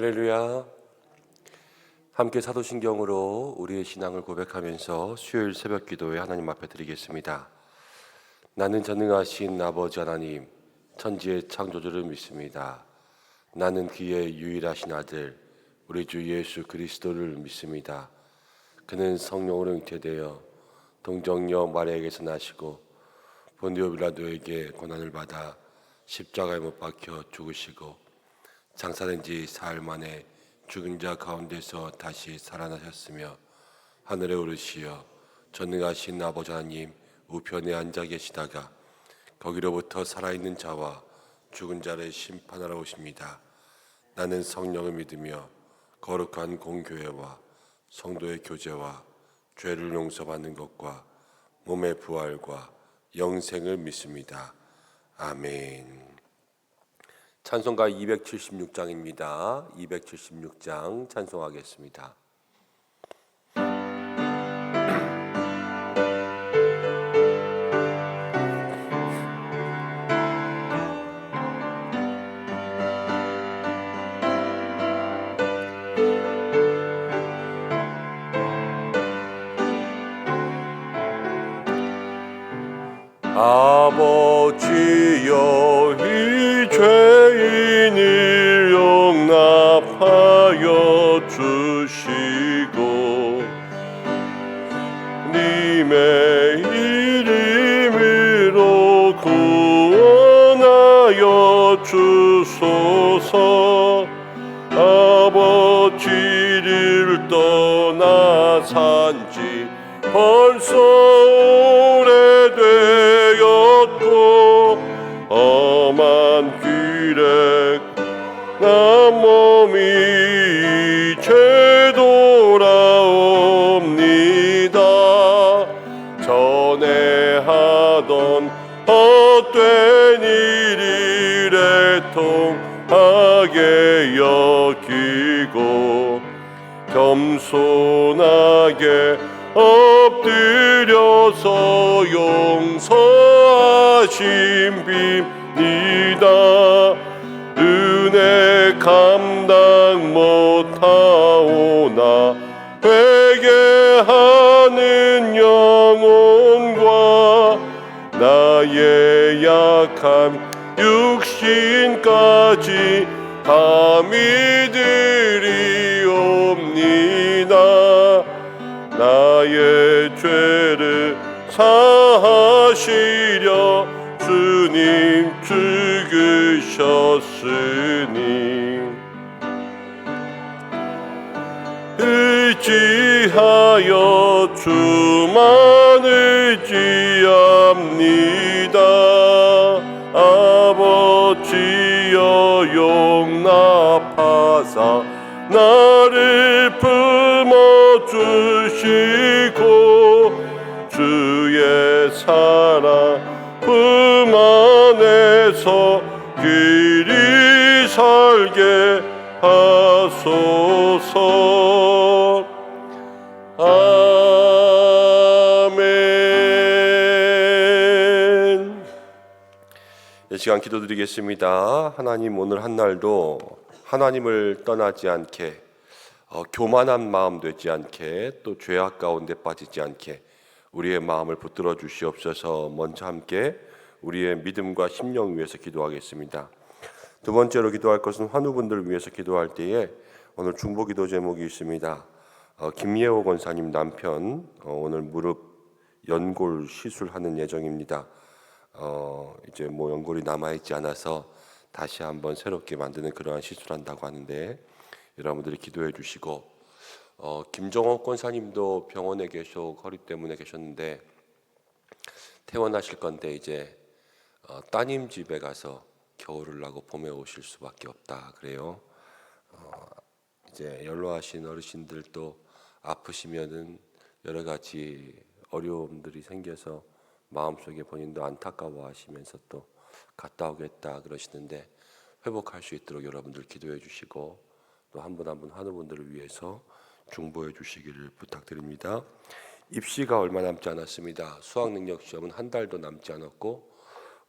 할렐루야. 함께 사도신경으로 우리의 신앙을 고백하면서 수요일 새벽 기도에 하나님 앞에 드리겠습니다. 나는 전능하신 아버지 하나님, 천지의 창조주를 믿습니다. 나는 그의 유일하신 아들, 우리 주 예수 그리스도를 믿습니다. 그는 성령으로 잉태되어 동정녀 마리아에게서 나시고 본디오 빌라도에게 고난을 받아 십자가에 못 박혀 죽으시고 장사된 지 사흘 만에 죽은 자 가운데서 다시 살아나셨으며 하늘에 오르시어 전능하신 아버지 하나님 우편에 앉아 계시다가 거기로부터 살아있는 자와 죽은 자를 심판하러 오십니다. 나는 성령을 믿으며 거룩한 공교회와 성도의 교제와 죄를 용서받는 것과 몸의 부활과 영생을 믿습니다. 아멘. 찬송가 276장입니다. 276장 찬송하겠습니다. 아버지여 이 죄인을 용납하여 주시고 님의 이름으로 구원하여 주소서. 아버지를 떠나 산지 벌써 오래되었고 험한 길에 나 몸이 이제 돌아옵니다. 전에 하던 헛된 일을 애통하게 여기고 겸손하게 엎드려서 용서하심 빕니다. 은혜 감당 못하오나 회개하는 영혼과 나의 약한 육신까지 감히 드리옵니다. 나의 죄를 사하시려 주님 죽으셨으니 의지하여 주만 의지합니다. 아버지여 용납하사 나를 품어주시고 주의 사랑 품 안에서 길이 살게 하소서. 아멘. 이 시간 기도드리겠습니다. 하나님, 오늘 한 날도 하나님을 떠나지 않게, 교만한 마음 되지 않게, 또 죄악 가운데 빠지지 않게 우리의 마음을 붙들어 주시옵소서. 먼저 함께 우리의 믿음과 심령 위해서 기도하겠습니다. 두 번째로 기도할 것은 환우분들을 위해서 기도할 때에 오늘 중보기도 제목이 있습니다. 김예호 권사님 남편 오늘 무릎 연골 시술하는 예정입니다. 이제 연골이 남아있지 않아서 다시 한번 새롭게 만드는 그러한 시술한다고 하는데 여러분들이 기도해 주시고, 김정옥 권사님도 병원에 허리 때문에 계셨는데 퇴원하실 건데 이제 따님 집에 가서 겨울을 나고 봄에 오실 수밖에 없다 그래요. 이제 연로하신 어르신들도 아프시면은 여러 가지 어려움들이 생겨서 마음속에 본인도 안타까워하시면서 또 갔다 오겠다 그러시는데 회복할 수 있도록 여러분들 기도해 주시고 또 한 분 한 분 환우분들을 위해서 중보해 주시기를 부탁드립니다. 입시가 얼마 남지 않았습니다. 수학능력 시험은 한 달도 남지 않았고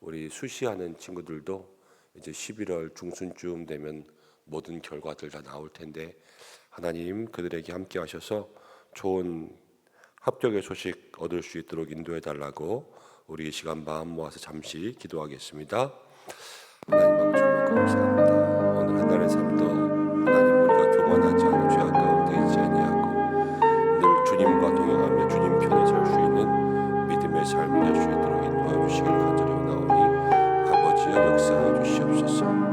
우리 수시하는 친구들도 이제 11월 중순쯤 되면 모든 결과들 다 나올 텐데 하나님 그들에게 함께 하셔서 좋은 합격의 소식 얻을 수 있도록 인도해 달라고 우리 이 시간 마음 모아서 잠시 기도하겠습니다. 하나님 아버지 정말 감사합니다. 오늘 한 날의 삶도 하나님 우리가 교만하지 않고 죄악 가운데 있지 아니하고 늘 주님과 동행하며 주님 편에 설 수 있는 믿음의 삶이 될 수 있도록 인도해 주시길 간절히 원하오니 아버지여 역사하여 주시옵소서.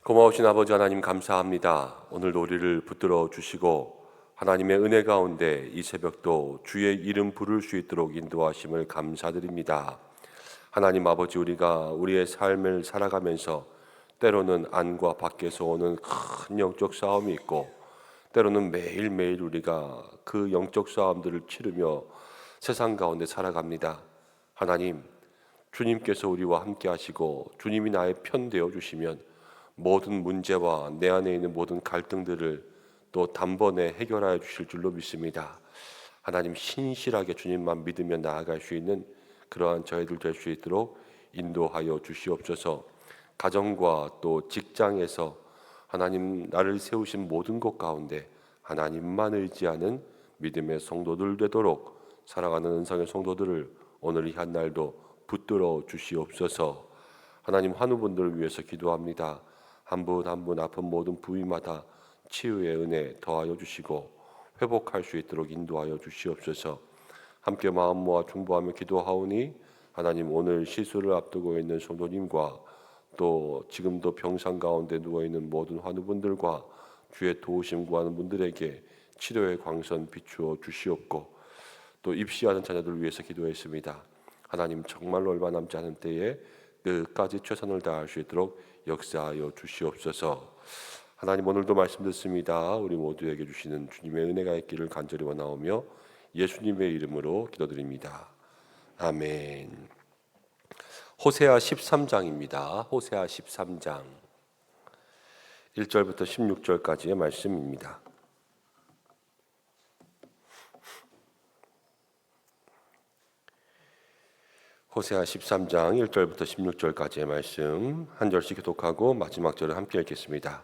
고마우신 아버지 하나님 감사합니다. 오늘도 우리를 붙들어 주시고 하나님의 은혜 가운데 이 새벽도 주의 이름 부를 수 있도록 인도하심을 감사드립니다. 하나님 아버지 우리가 우리의 삶을 살아가면서 때로는 안과 밖에서 오는 큰 영적 싸움이 있고 때로는 매일매일 우리가 그 영적 싸움들을 치르며 세상 가운데 살아갑니다. 하나님 주님께서 우리와 함께 하시고 주님이 나의 편 되어 주시면 모든 문제와 내 안에 있는 모든 갈등들을 또 단번에 해결하여 주실 줄로 믿습니다. 하나님 신실하게 주님만 믿으며 나아갈 수 있는 그러한 저희들 될 수 있도록 인도하여 주시옵소서. 가정과 또 직장에서 하나님 나를 세우신 모든 것 가운데 하나님만 의지하는 믿음의 성도들 되도록 살아가는 은상의 성도들을 오늘 이 한 날도 붙들어 주시옵소서. 하나님 환우분들을 위해서 기도합니다. 한 분 한 분 아픈 모든 부위마다 치유의 은혜 더하여 주시고 회복할 수 있도록 인도하여 주시옵소서. 함께 마음 모아 중보하며 기도하오니 하나님 오늘 시술을 앞두고 있는 성도님과 또 지금도 병상 가운데 누워있는 모든 환우분들과 주의 도우심 구하는 분들에게 치료의 광선 비추어 주시옵고 또 입시하는 자녀들을 위해서 기도했습니다. 하나님 정말로 얼마 남지 않은 때에 끝까지 최선을 다할 수 있도록 역사하여 주시옵소서. 하나님 오늘도 말씀 듣습니다. 우리 모두에게 주시는 주님의 은혜가 있기를 간절히 원하오며 예수님의 이름으로 기도드립니다. 아멘. 호세아 13장입니다. 호세아 13장 1절부터 16절까지의 말씀입니다. 호세아 13장 1절부터 16절까지의 말씀 한 절씩 교독하고 마지막 절을 함께 읽겠습니다.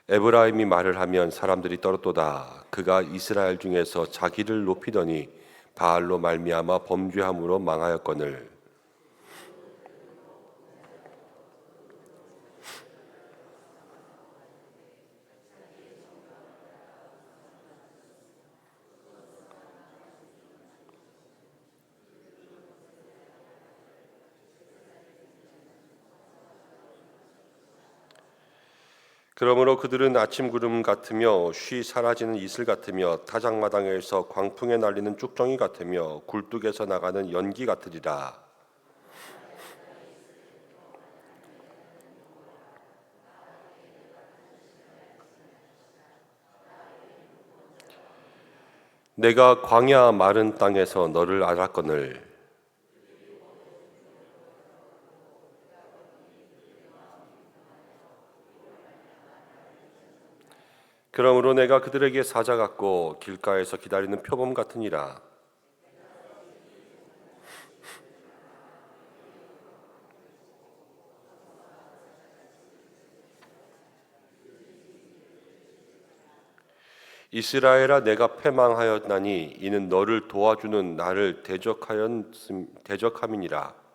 에브라임이 말을 하면 사람들이 떨었도다. 그가 이스라엘 중에서 자기를 높이더니 바알로 말미암아 범죄함으로 망하였거늘. 그러므로 그들은 아침 구름 같으며 쉬 사라지는 이슬 같으며 타작마당에서 광풍에 날리는 쭉정이 같으며 굴뚝에서 나가는 연기 같으리라. 내가 광야 마른 땅에서 너를 알았거늘. 그러므로 내가 그들에게 사자 같고 길가에서 기다리는 표범 같으니라. 이스라엘아, 내가 패망하였나니 이는 너를 도와주는 나를 대적함이니라.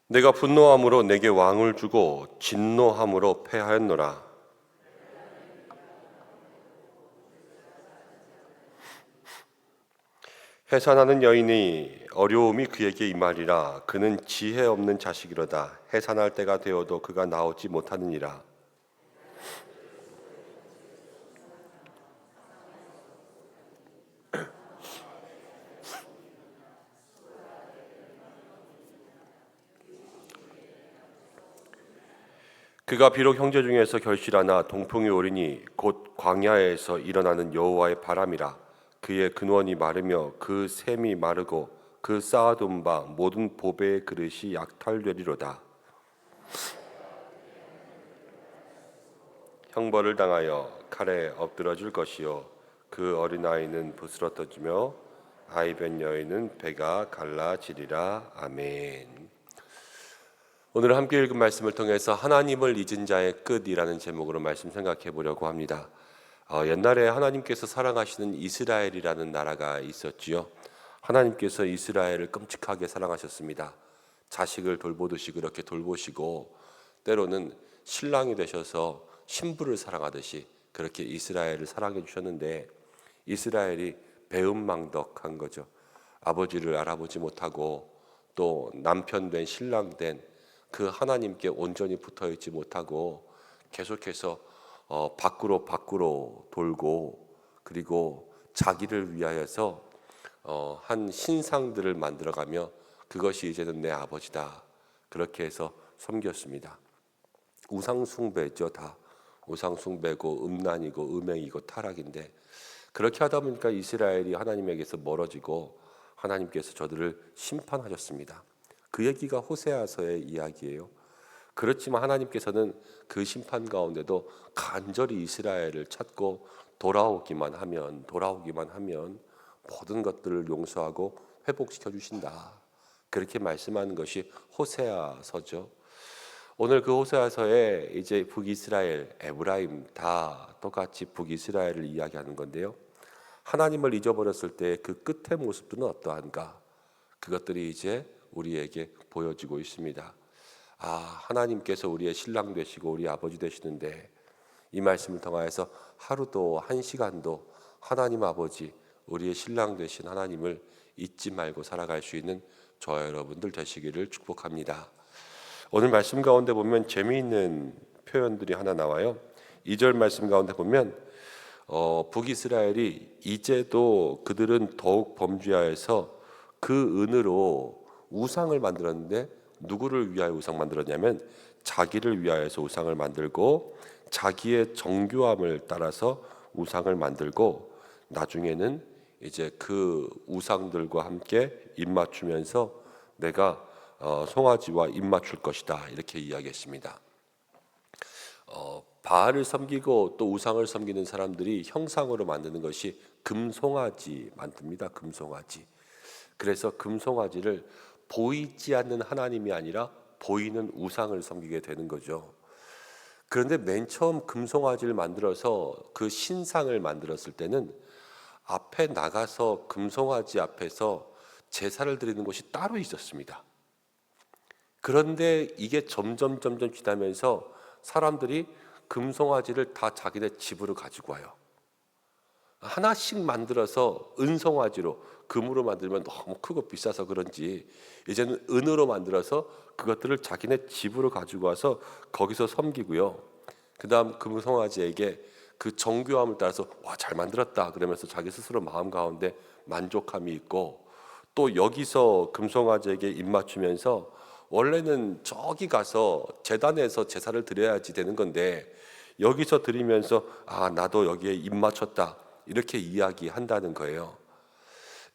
내가 분노함으로 내게 왕을 주고 진노함으로 패하였노라. 해산하는 여인이 어려움이 그에게 임하리라. 그는 지혜 없는 자식이로다. 해산할 때가 되어도 그가 나오지 못하느니라. 그가 비록 형제 중에서 결실하나 동풍이 오리니 곧 광야에서 일어나는 여호와의 바람이라. 그의 근원이 마르며 그 샘이 마르고 그 쌓아둔 바 모든 보배의 그릇이 약탈되리로다. 형벌을 당하여 칼에 엎드러질 것이요 그 어린아이는 부스러터지며 아이변 여인은 배가 갈라지리라. 아멘. 오늘 함께 읽은 말씀을 통해서 하나님을 잊은 자의 끝이라는 제목으로 말씀 생각해 보려고 합니다. 옛날에 하나님께서 사랑하시는 이스라엘이라는 나라가 있었지요. 하나님께서 이스라엘을 끔찍하게 사랑하셨습니다. 자식을 돌보듯이 그렇게 돌보시고 때로는 신랑이 되셔서 신부를 사랑하듯이 그렇게 이스라엘을 사랑해 주셨는데 이스라엘이 배은망덕한 거죠. 아버지를 알아보지 못하고 또 남편 된 신랑 된 그 하나님께 온전히 붙어 있지 못하고 계속해서 밖으로 돌고 그리고 자기를 위하여서 한 신상들을 만들어가며 그것이 이제는 내 아버지다 그렇게 해서 섬겼습니다. 우상숭배죠. 다 우상숭배고 음란이고 음행이고 타락인데 그렇게 하다 보니까 이스라엘이 하나님에게서 멀어지고 하나님께서 저들을 심판하셨습니다. 그 얘기가 호세아서의 이야기예요. 그렇지만 하나님께서는 그 심판 가운데도 간절히 이스라엘을 찾고 돌아오기만 하면 모든 것들을 용서하고 회복시켜 주신다. 그렇게 말씀하는 것이 호세아서죠. 오늘 그 호세아서에 이제 북이스라엘, 에브라임 다 똑같이 북이스라엘을 이야기하는 건데요. 하나님을 잊어버렸을 때 그 끝의 모습들은 어떠한가? 그것들이 이제 우리에게 보여지고 있습니다. 하나님께서 우리의 신랑 되시고 우리 아버지 되시는데 이 말씀을 통하여서 하루도 한 시간도 하나님 아버지 우리의 신랑 되신 하나님을 잊지 말고 살아갈 수 있는 저와 여러분들 되시기를 축복합니다. 오늘 말씀 가운데 보면 재미있는 표현들이 하나 나와요. 2절 말씀 가운데 보면 북이스라엘이 이제도 그들은 더욱 범죄하여서 그 은으로 우상을 만들었는데 누구를 위하여 우상 만들었냐면 자기를 위하여서 우상을 만들고 자기의 정교함을 따라서 우상을 만들고 나중에는 이제 그 우상들과 함께 입맞추면서 내가 송아지와 입맞출 것이다 이렇게 이야기했습니다. 바알을 섬기고 또 우상을 섬기는 사람들이 형상으로 만드는 것이 금송아지 만듭니다. 금송아지. 그래서 금송아지를 보이지 않는 하나님이 아니라 보이는 우상을 섬기게 되는 거죠. 그런데 맨 처음 금송아지를 만들어서 그 신상을 만들었을 때는 앞에 나가서 금송아지 앞에서 제사를 드리는 곳이 따로 있었습니다. 그런데 이게 점점 지나면서 사람들이 금송아지를 다 자기네 집으로 가지고 와요. 하나씩 만들어서 은송아지로, 금으로 만들면 너무 크고 비싸서 그런지 이제는 은으로 만들어서 그것들을 자기네 집으로 가지고 와서 거기서 섬기고요. 그 다음 금송아지에게 그 정교함을 따라서 와, 잘 만들었다 그러면서 자기 스스로 마음 가운데 만족함이 있고, 또 여기서 금송아지에게 입맞추면서 원래는 저기 가서 제단에서 제사를 드려야지 되는 건데 여기서 드리면서 아, 나도 여기에 입맞췄다 이렇게 이야기한다는 거예요.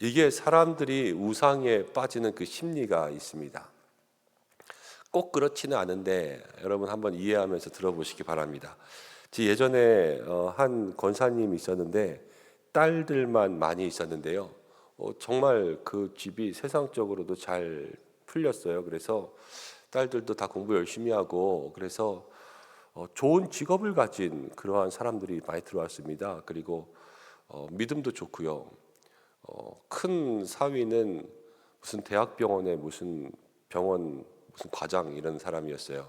이게 사람들이 우상에 빠지는 그 심리가 있습니다. 꼭 그렇지는 않은데 여러분 한번 이해하면서 들어보시기 바랍니다. 예전에 한 권사님이 있었는데 딸들만 많이 있었는데요. 정말 그 집이 세상적으로도 잘 풀렸어요. 그래서 딸들도 다 공부 열심히 하고, 그래서 좋은 직업을 가진 그러한 사람들이 많이 들어왔습니다. 그리고 믿음도 좋고요. 큰 사위는 무슨 대학병원에 무슨 병원 무슨 과장 이런 사람이었어요.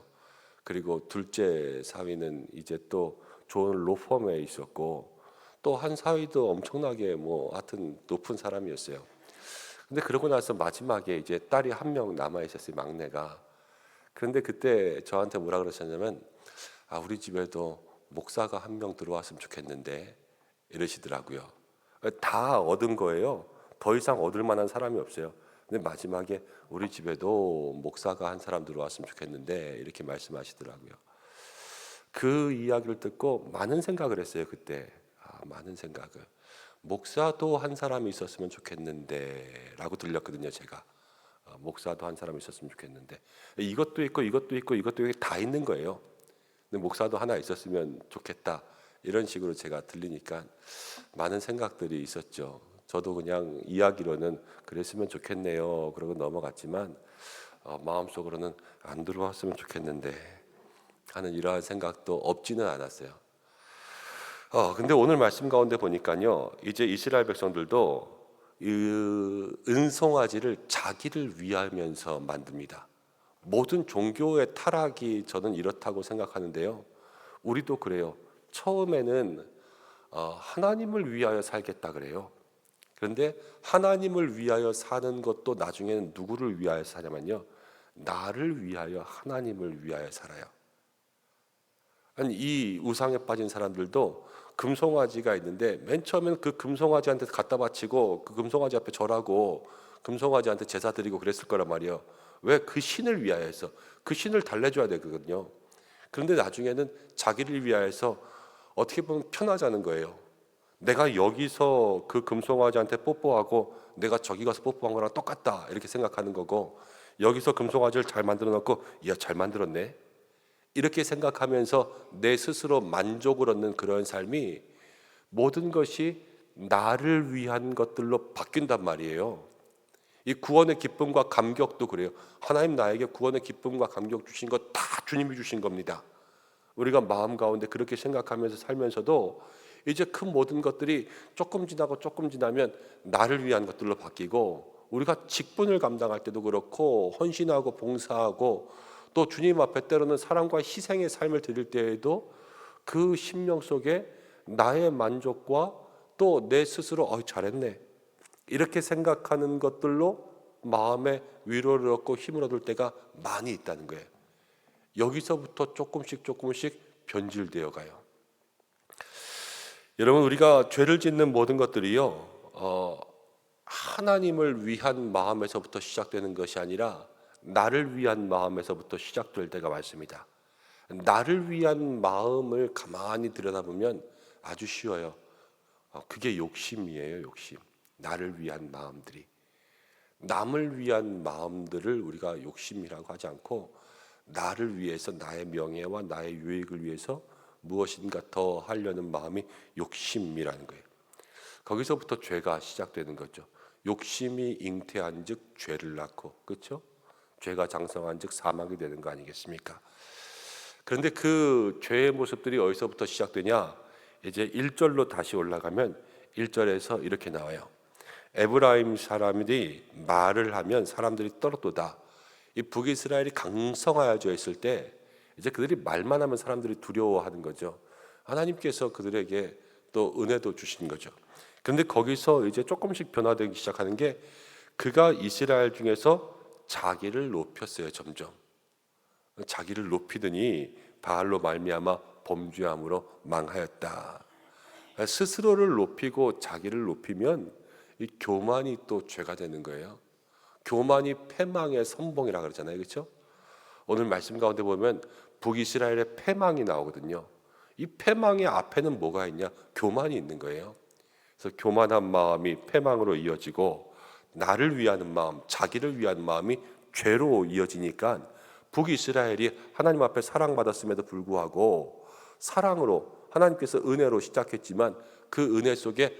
그리고 둘째 사위는 이제 또 좋은 로펌에 있었고, 또 한 사위도 엄청나게 뭐 하여튼 높은 사람이었어요. 근데 그러고 나서 마지막에 이제 딸이 한 명 남아 있었어요, 막내가. 그런데 그때 저한테 뭐라 그러셨냐면, 아, 우리 집에도 목사가 한 명 들어왔으면 좋겠는데 이러시더라고요. 다 얻은 거예요. 더 이상 얻을 만한 사람이 없어요. 근데 마지막에 우리 집에도 목사가 한 사람 들어왔으면 좋겠는데 이렇게 말씀하시더라고요. 그 이야기를 듣고 많은 생각을 했어요. 그때 많은 생각을. 목사도 한 사람이 있었으면 좋겠는데 라고 들렸거든요. 제가 목사도 한 사람이 있었으면 좋겠는데, 이것도 있고 이것도 있고 이것도 있고 다 있는 거예요. 근데 목사도 하나 있었으면 좋겠다 이런 식으로 제가 들리니까 많은 생각들이 있었죠. 저도 그냥 이야기로는 그랬으면 좋겠네요 그러고 넘어갔지만 마음속으로는 안 들어왔으면 좋겠는데 하는 이러한 생각도 없지는 않았어요. 근데 오늘 말씀 가운데 보니까요, 이제 이스라엘 백성들도 이 은송아지를 자기를 위하면서 만듭니다. 모든 종교의 타락이 저는 이렇다고 생각하는데요. 우리도 그래요. 처음에는 하나님을 위하여 살겠다 그래요. 그런데 하나님을 위하여 사는 것도 나중에는 누구를 위하여 사냐면요, 나를 위하여 하나님을 위하여 살아요. 아니, 이 우상에 빠진 사람들도 금송아지가 있는데 맨 처음에는 그 금송아지한테 갖다 바치고 그 금송아지 앞에 절하고 금송아지한테 제사 드리고 그랬을 거란 말이에요. 왜? 그 신을 위하여서. 그 신을 달래줘야 되거든요. 그런데 나중에는 자기를 위하여서 어떻게 보면 편하자는 거예요. 내가 여기서 그 금송아지한테 뽀뽀하고 내가 저기 가서 뽀뽀한 거랑 똑같다 이렇게 생각하는 거고, 여기서 금송아지를 잘 만들어 놓고 야, 잘 만들었네 이렇게 생각하면서 내 스스로 만족을 얻는 그런 삶이 모든 것이 나를 위한 것들로 바뀐단 말이에요. 이 구원의 기쁨과 감격도 그래요. 하나님 나에게 구원의 기쁨과 감격 주신 것 다 주님이 주신 겁니다. 우리가 마음 가운데 그렇게 생각하면서 살면서도 이제 큰 모든 것들이 조금 지나고 조금 지나면 나를 위한 것들로 바뀌고, 우리가 직분을 감당할 때도 그렇고 헌신하고 봉사하고 또 주님 앞에 때로는 사랑과 희생의 삶을 드릴 때에도 그 심령 속에 나의 만족과 또 내 스스로 잘했네 이렇게 생각하는 것들로 마음의 위로를 얻고 힘을 얻을 때가 많이 있다는 거예요. 여기서부터 조금씩 조금씩 변질되어 가요. 여러분, 우리가 죄를 짓는 모든 것들이요, 하나님을 위한 마음에서부터 시작되는 것이 아니라 나를 위한 마음에서부터 시작될 때가 많습니다. 나를 위한 마음을 가만히 들여다보면 아주 쉬워요. 그게 욕심이에요, 욕심. 나를 위한 마음들이. 남을 위한 마음들을 우리가 욕심이라고 하지 않고 나를 위해서, 나의 명예와 나의 유익을 위해서 무엇인가 더 하려는 마음이 욕심이라는 거예요. 거기서부터 죄가 시작되는 거죠. 욕심이 잉태한즉 죄를 낳고, 그렇죠? 죄가 장성한즉 사망이 되는 거 아니겠습니까? 그런데 그 죄의 모습들이 어디서부터 시작되냐? 이제 1절로 다시 올라가면 1절에서 이렇게 나와요. 에브라임 사람들이 말을 하면 사람들이 떨어도다. 이 북이스라엘이 강성하여져 있을 때 이제 그들이 말만 하면 사람들이 두려워하는 거죠. 하나님께서 그들에게 또 은혜도 주신 거죠. 그런데 거기서 이제 조금씩 변화되기 시작하는 게 그가 이스라엘 중에서 자기를 높였어요. 점점 자기를 높이더니 바알로 말미암아 범죄함으로 망하였다. 스스로를 높이고 자기를 높이면 이 교만이 또 죄가 되는 거예요. 교만이 패망의 선봉이라 그러잖아요, 그렇죠? 오늘 말씀 가운데 보면 북이스라엘의 패망이 나오거든요. 이 패망의 앞에는 뭐가 있냐? 교만이 있는 거예요. 그래서 교만한 마음이 패망으로 이어지고 나를 위하는 마음, 자기를 위한 마음이 죄로 이어지니까 북이스라엘이 하나님 앞에 사랑받았음에도 불구하고 사랑으로 하나님께서 은혜로 시작했지만 그 은혜 속에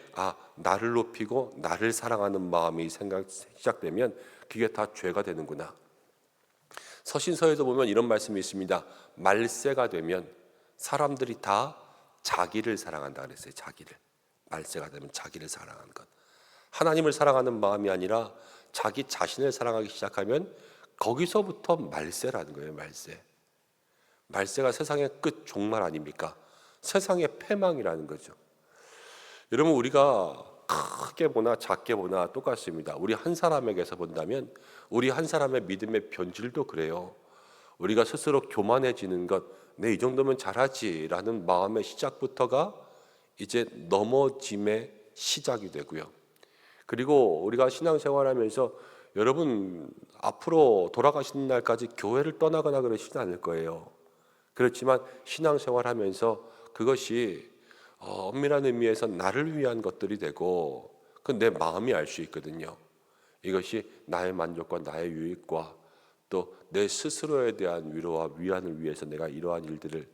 나를 높이고 나를 사랑하는 마음이 시작되면 그게 다 죄가 되는구나. 서신서에서 보면 이런 말씀이 있습니다. 말세가 되면 사람들이 다 자기를 사랑한다 그랬어요. 자기를. 말세가 되면 자기를 사랑하는 것. 하나님을 사랑하는 마음이 아니라 자기 자신을 사랑하기 시작하면 거기서부터 말세라는 거예요. 말세. 말세가 세상의 끝 종말 아닙니까? 세상의 패망이라는 거죠. 여러분, 우리가 크게 보나 작게 보나 똑같습니다. 우리 한 사람에게서 본다면 우리 한 사람의 믿음의 변질도 그래요. 우리가 스스로 교만해지는 것, 내 이 정도면 잘하지라는 마음의 시작부터가 이제 넘어짐의 시작이 되고요. 그리고 우리가 신앙생활하면서 여러분 앞으로 돌아가시는 날까지 교회를 떠나거나 그러시지 않을 거예요. 그렇지만 신앙생활하면서 그것이 엄밀한 의미에서 나를 위한 것들이 되고 그 내 마음이 알 수 있거든요. 이것이 나의 만족과 나의 유익과 또 내 스스로에 대한 위로와 위안을 위해서 내가 이러한 일들을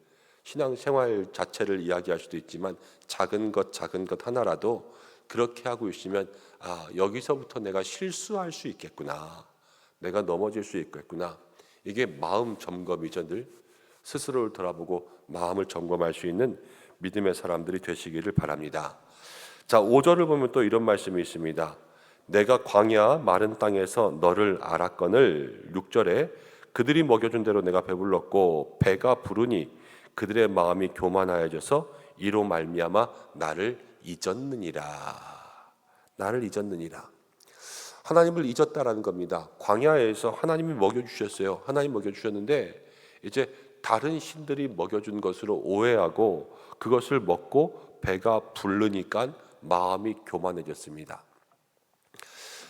신앙생활 자체를 이야기할 수도 있지만 작은 것 하나라도 그렇게 하고 있으면 여기서부터 내가 실수할 수 있겠구나. 내가 넘어질 수 있겠구나. 이게 마음 점검이죠. 늘 스스로를 돌아보고 마음을 점검할 수 있는 믿음의 사람들이 되시기를 바랍니다. 자, 5절을 보면 또 이런 말씀이 있습니다. 내가 광야 마른 땅에서 너를 알았거늘. 6절에 그들이 먹여준 대로 내가 배불렀고 배가 부르니 그들의 마음이 교만하여져서 이로 말미암아 나를 잊었느니라. 나를 잊었느니라. 하나님을 잊었다라는 겁니다. 광야에서 하나님이 먹여주셨어요. 하나님 먹여주셨는데 이제 다른 신들이 먹여준 것으로 오해하고 그것을 먹고 배가 부르니까 마음이 교만해졌습니다.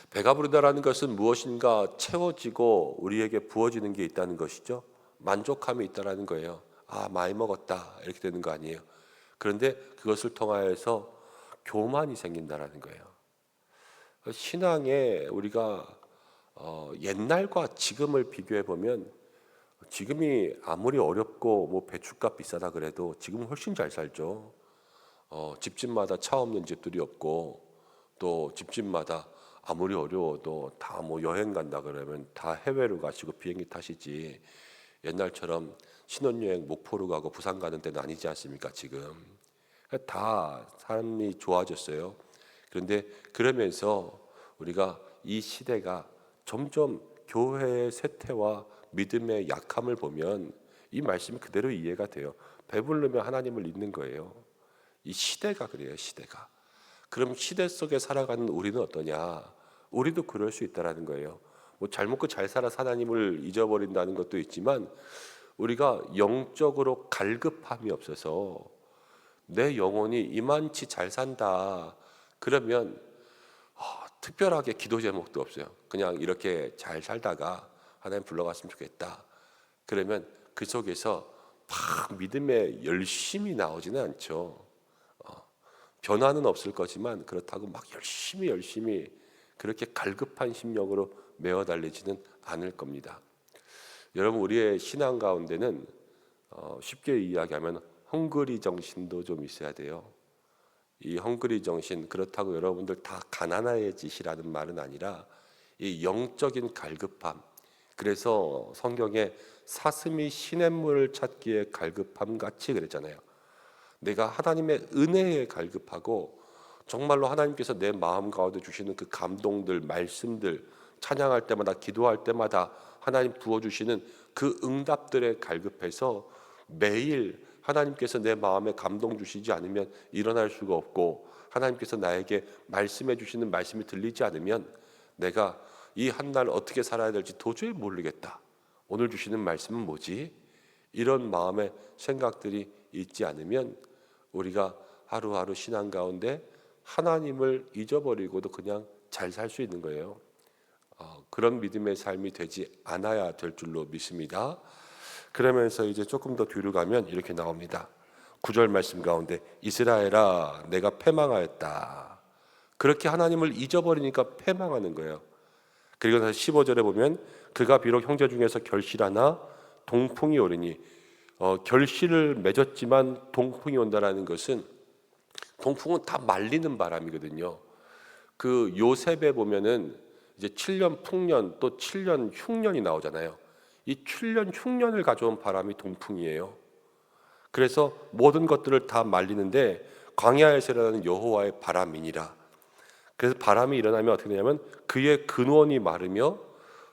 배가 부르다라는 것은 무엇인가 채워지고 우리에게 부어지는 게 있다는 것이죠. 만족함이 있다라는 거예요. 많이 먹었다 이렇게 되는 거 아니에요. 그런데 그것을 통하여서 교만이 생긴다라는 거예요. 신앙에 우리가 옛날과 지금을 비교해 보면 지금이 아무리 어렵고 뭐 배추값 비싸다 그래도 지금은 훨씬 잘 살죠. 집집마다 차 없는 집들이 없고 또 집집마다 아무리 어려워도 다 뭐 여행 간다 그러면 다 해외로 가시고 비행기 타시지 옛날처럼 신혼여행 목포로 가고 부산 가는 때는 아니지 않습니까? 지금 다 삶이 좋아졌어요. 그런데 그러면서 우리가 이 시대가 점점 교회의 쇠퇴와 믿음의 약함을 보면 이 말씀이 그대로 이해가 돼요. 배부르면 하나님을 잊는 거예요. 이 시대가 그래요. 시대가. 그럼 시대 속에 살아가는 우리는 어떠냐? 우리도 그럴 수 있다라는 거예요. 뭐 잘 먹고 잘 살아 하나님을 잊어버린다는 것도 있지만 우리가 영적으로 갈급함이 없어서 내 영혼이 이만치 잘 산다. 그러면 특별하게 기도 제목도 없어요. 그냥 이렇게 잘 살다가 하나님 불러갔으면 좋겠다. 그러면 그 속에서 막 믿음의 열심이 나오지는 않죠. 변화는 없을 거지만 그렇다고 막 열심히 그렇게 갈급한 심령으로 메어 달리지는 않을 겁니다. 여러분, 우리의 신앙 가운데는 쉽게 이야기하면 헝그리 정신도 좀 있어야 돼요. 이 헝그리 정신, 그렇다고 여러분들 다 가난해지시라는 말은 아니라 이 영적인 갈급함. 그래서 성경에 사슴이 시냇물을 찾기에 갈급함 같이 그랬잖아요. 내가 하나님의 은혜에 갈급하고 정말로 하나님께서 내 마음 가운데 주시는 그 감동들, 말씀들, 찬양할 때마다 기도할 때마다 하나님 부어주시는 그 응답들에 갈급해서 매일 하나님께서 내 마음에 감동 주시지 않으면 일어날 수가 없고, 하나님께서 나에게 말씀해 주시는 말씀이 들리지 않으면 내가 이 한 날 어떻게 살아야 될지 도저히 모르겠다. 오늘 주시는 말씀은 뭐지? 이런 마음의 생각들이 있지 않으면 우리가 하루하루 신앙 가운데 하나님을 잊어버리고도 그냥 잘 살 수 있는 거예요. 그런 믿음의 삶이 되지 않아야 될 줄로 믿습니다. 그러면서 이제 조금 더 뒤로 가면 이렇게 나옵니다. 9절 말씀 가운데 이스라엘아 내가 패망하였다. 그렇게 하나님을 잊어버리니까 패망하는 거예요. 그리고 다시 15절에 보면 그가 비록 형제 중에서 결실하나 동풍이 오르니, 결실을 맺었지만 동풍이 온다라는 것은, 동풍은 다 말리는 바람이거든요. 그 요셉에 보면은 이제 7년 풍년 또 7년 흉년이 나오잖아요. 이 7년 흉년을 가져온 바람이 동풍이에요. 그래서 모든 것들을 다 말리는데 광야에서 일어나는 여호와의 바람이니라. 그래서 바람이 일어나면 어떻게 되냐면 그의 근원이 마르며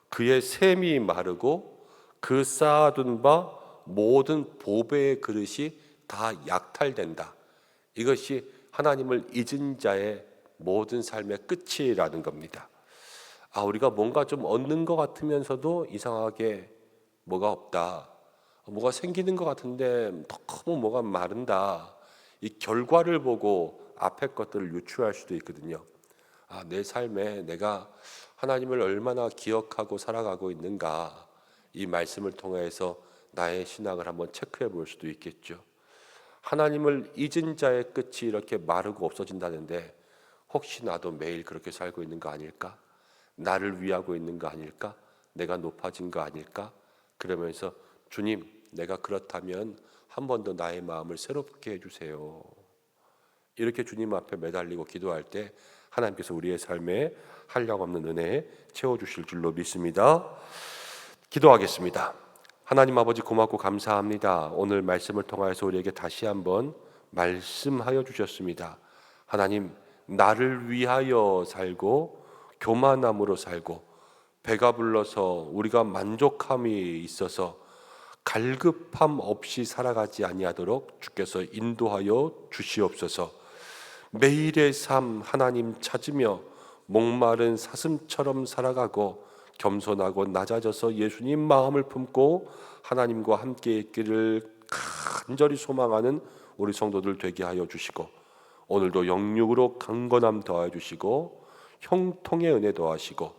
그의 샘이 마르고 그 쌓아둔 바 모든 보배의 그릇이 다 약탈된다. 이것이 하나님을 잊은 자의 모든 삶의 끝이라는 겁니다. 우리가 뭔가 좀 얻는 것 같으면서도 이상하게 뭐가 없다, 뭐가 생기는 것 같은데 너무 뭐가 마른다. 이 결과를 보고 앞에 것들을 유추할 수도 있거든요. 내 삶에 내가 하나님을 얼마나 기억하고 살아가고 있는가, 이 말씀을 통해서 나의 신앙을 한번 체크해 볼 수도 있겠죠. 하나님을 잊은 자의 끝이 이렇게 마르고 없어진다는데 혹시 나도 매일 그렇게 살고 있는 거 아닐까? 나를 위하고 있는 거 아닐까? 내가 높아진 거 아닐까? 그러면서 주님, 내가 그렇다면 한 번 더 나의 마음을 새롭게 해주세요. 이렇게 주님 앞에 매달리고 기도할 때 하나님께서 우리의 삶에 한량없는 은혜 채워주실 줄로 믿습니다. 기도하겠습니다. 하나님 아버지 고맙고 감사합니다. 오늘 말씀을 통하여서 우리에게 다시 한번 말씀하여 주셨습니다. 하나님, 나를 위하여 살고 교만함으로 살고 배가 불러서 우리가 만족함이 있어서 갈급함 없이 살아가지 아니하도록 주께서 인도하여 주시옵소서. 매일의 삶 하나님 찾으며 목마른 사슴처럼 살아가고 겸손하고 낮아져서 예수님 마음을 품고 하나님과 함께 있기를 간절히 소망하는 우리 성도들 되게 하여 주시고, 오늘도 영육으로 강건함 더하여 주시고 형통의 은혜 더하시고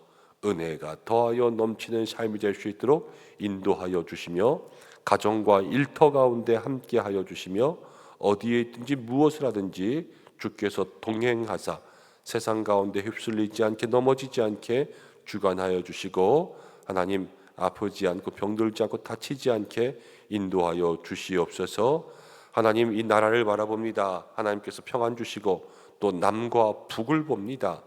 은혜가 더하여 넘치는 삶이 될 수 있도록 인도하여 주시며, 가정과 일터 가운데 함께 하여 주시며, 어디에 있든지 무엇을 하든지 주께서 동행하사 세상 가운데 휩쓸리지 않게 넘어지지 않게 주관하여 주시고, 하나님 아프지 않고 병들지 않고 다치지 않게 인도하여 주시옵소서. 하나님, 이 나라를 바라봅니다. 하나님께서 평안 주시고 또 남과 북을 봅니다.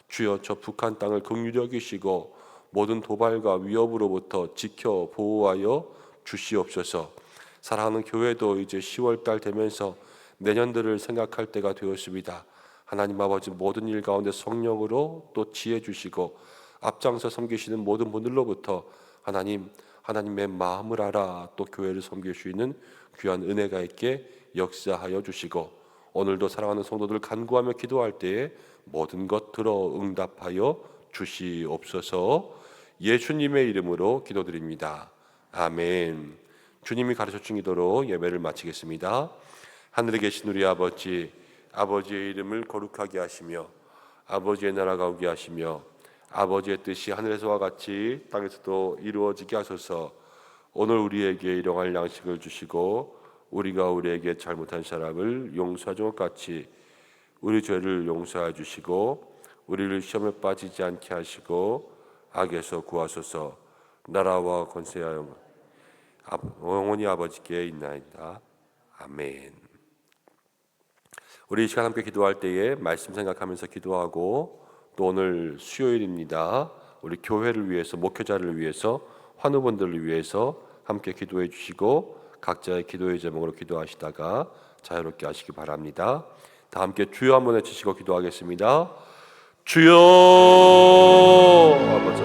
주여, 저 북한 땅을 긍휼히 여기시고 모든 도발과 위협으로부터 지켜 보호하여 주시옵소서. 사랑하는 교회도 이제 10월달 되면서 내년들을 생각할 때가 되었습니다. 하나님 아버지, 모든 일 가운데 성령으로 또 지혜 주시고 앞장서 섬기시는 모든 분들로부터 하나님의 마음을 알아 또 교회를 섬길 수 있는 귀한 은혜가 있게 역사하여 주시고, 오늘도 사랑하는 성도들 간구하며 기도할 때에 모든 것 들어 응답하여 주시옵소서. 예수님의 이름으로 기도드립니다. 아멘. 주님이 가르쳐준 기도로 예배를 마치겠습니다. 하늘에 계신 우리 아버지, 아버지의 이름을 거룩하게 하시며 아버지의 나라가 오게 하시며 아버지의 뜻이 하늘에서와 같이 땅에서도 이루어지게 하소서. 오늘 우리에게 일용할 양식을 주시고 우리가 우리에게 잘못한 사람을 용서하는 것 같이 우리 죄를 용서해 주시고 우리를 시험에 빠지지 않게 하시고 악에서 구하소서. 나라와 권세하여 영원히 아버지께 있나이다. 아멘. 우리 이 시간 함께 기도할 때에 말씀 생각하면서 기도하고, 또 오늘 수요일입니다. 우리 교회를 위해서, 목회자를 위해서, 환우분들을 위해서 함께 기도해 주시고 각자의 기도의 제목으로 기도하시다가 자유롭게 하시기 바랍니다. 다 함께 주여 한번 외치시고 기도하겠습니다. 주여. 아버지